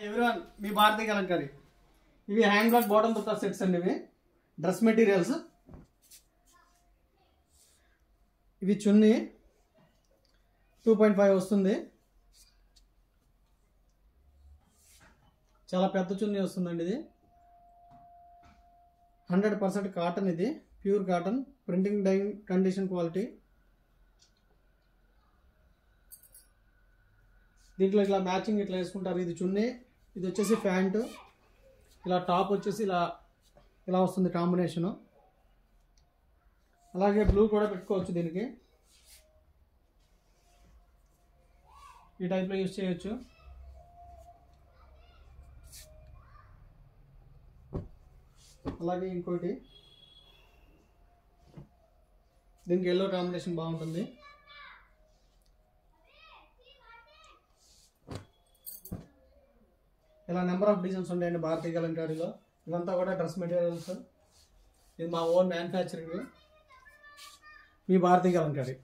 Everyone మీ భారతీ కలంకారీ ఇవి hand bag bottom dupatta sets అండి. ఇవి డ్రెస్ మెటీరియల్స్. ఇవి చున్నీ 2.5 వస్తుంది. చాలా పెద్ద చున్నీ వస్తుందండి. ఇది 100% కాటన్. ఇది pure cotton, printing dye condition quality. దీంట్లో ఇట్లా మ్యాచింగ్ ఇట్లా వేసుకుంటారు. ఇది చున్నీ, ఇది వచ్చేసి ప్యాంటు, ఇలా టాప్ వచ్చేసి ఇలా వస్తుంది కాంబినేషను. అలాగే బ్లూ కూడా పెట్టుకోవచ్చు. దీనికి ఈ టైప్లో యూజ్ చేయొచ్చు. అలాగే ఇంకోటి, దీనికి ఎల్లో కాంబినేషన్ బాగుంటుంది. ఇలా నెంబర్ ఆఫ్ డిజైన్స్ ఉంటాయండి భారతీ కలంకారీలో. ఇవంతా కూడా డ్రెస్ మెటీరియల్స్. ఇది మా ఓన్ మ్యానుఫ్యాక్చరింగ్. మీ భారతీ కలంకారీ.